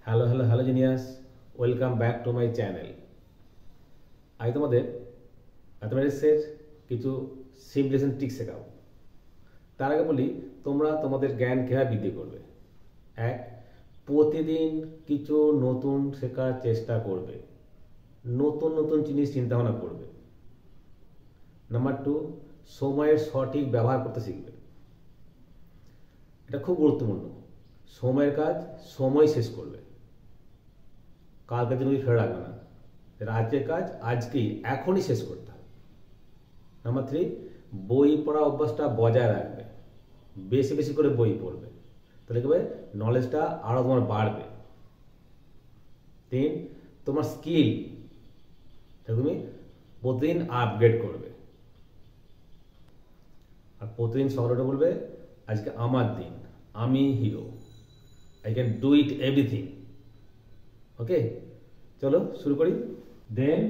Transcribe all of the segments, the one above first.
Hello genius, welcome back to my channel. আমি তোমাদের ম্যাথমেটিক্সের কিছু সিম্পলিফিকেশন ট্রিক শেখাবো। তার আগে বলি, তোমরা তোমাদের জ্ঞান কীভাবে বৃদ্ধি করবে। এক, প্রতিদিন কিছু নতুন শেখার চেষ্টা করবে, নতুন নতুন জিনিস চিন্তাভাবনা করবে। নাম্বার টু, সময়ের সঠিক ব্যবহার করতে শিখবে। এটা খুব গুরুত্বপূর্ণ। সময়ের কাজ সময় শেষ করবে, কালকে দিন ফেলে রাখবে না। আজকের কাজ আজকেই এখনই শেষ করতে হবে। নাম্বার থ্রি, বই পড়া অভ্যাসটা বজায় রাখবে, বেশি বেশি করে বই পড়বে, তাহলে কি হবে, নলেজটা আরও তোমার বাড়বে। তিন, তোমার স্কিল তুমি প্রতিদিন আপগ্রেড করবে। আর প্রতিদিন সকালে বলবে, আজকে আমার দিন, আমি hero, I can do it everything. Okay, চলো শুরু করি। Then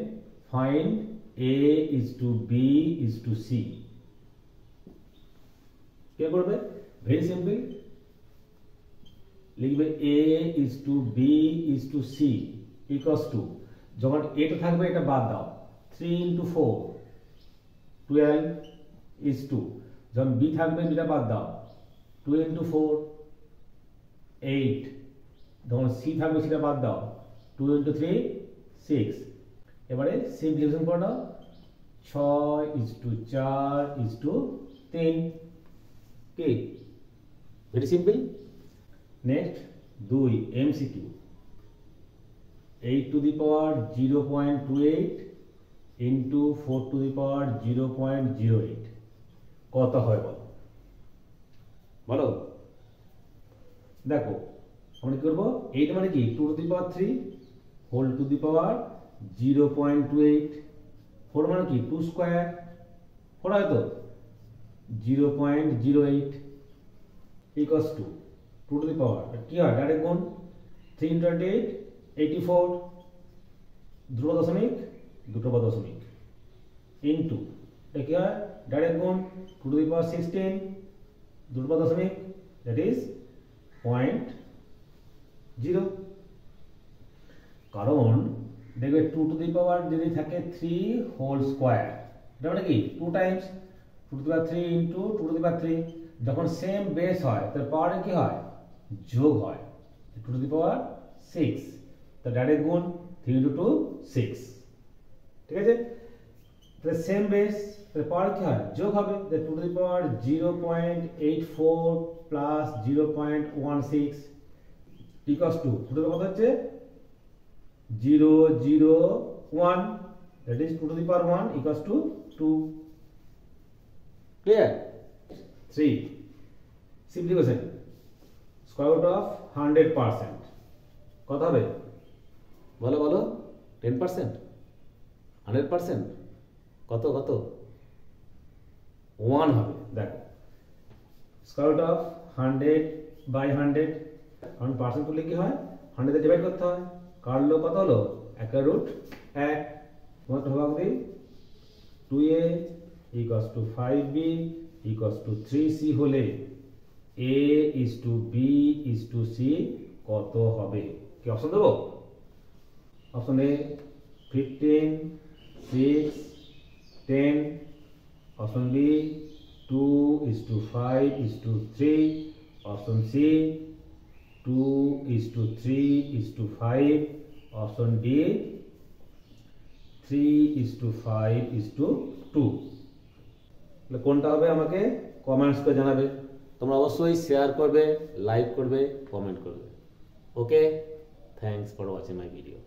find A is to B is to C. কে করবে? ভেরি সিম্পল, লিখবে A is to B is to C equals to, যখন এটা থাকবে এটা বাদ দাও, 3 into 4 12 is 2, যখন বি থাকবে বিটা বাদ দাও, 2 into 4 8, যখন সি থাকবে সেটা বাদ দাও, 2 into 3 6। এবারে সিম্পলিফিকেশন করে দাও, 6 is to 4 is to 3। কি? Very simple. Next 2, MCQ. 8 to the power 0.28 into 4 to the power 0.08 কত হয় বলো? বলো। দেখো আমরা কি করবো, 8 মানে কি 2 to the power 3 whole to the power 0.28, 4 মানে কি 2 স্কয়ার, 4 হয় তো 0.08 equals to 2 to the power কি হয়, ডাইরেক্ট গুণ 3 into 8 84, দুটো দশমিক ইন্টু এটা কি হয়, ডাইরেক্ট গুণ 2 to the power 16, দুটো দশমিক, দ্যাট ইজ 0.0। কারণ দেখবে 2 to the power যদি থাকে 3 হোল স্কয়ার, এটা মানে কি 2 Times 2 to the power 3 into 2 to the power 3, যখন সেম বেস হয় তার পাওয়ারে কি হয়, যোগ হয়, 2 to the power 6, তো ডাইরেক্ট গুণ 3 into 2 6। ঠিক আছে, তাহলে সেম বেস, তাহলে পাওয়ার কি হয়, যোগ হবে, 2 to the power 0.84 plus 0.16 equals to 2 to the power হচ্ছে 001, that is 2 to the power 1 equals to 2। clear? 3, simplification, square root of 100% কত হবে বলো বলো? 10%, 100%, কত 1 হবে। দেখো স্কয়ার রুট অফ 100 বাই 100, কারণ পার্সেন্ট করলে কি হয়, 100 দিয়ে ডিভাইড করতে হয়, কাটলো কত হলো, 1 রুট 1, তোমার ভাগ দিই 2a equals to 5b equals to 3c হলে a is to b is to c কত হবে? কি অপশন দেবো? Option A 15, 6, 10, option B 2 is to 5 is to 3, option C 2 is to 3 is to 5, option D 3 is to 5 is to 2। কোনটা হবে আমাকে comments করে জানাবে। তোমরা অবশ্যই শেয়ার করবে, লাইক করবে, কমেন্ট করবে। Okay, thanks for watching my video.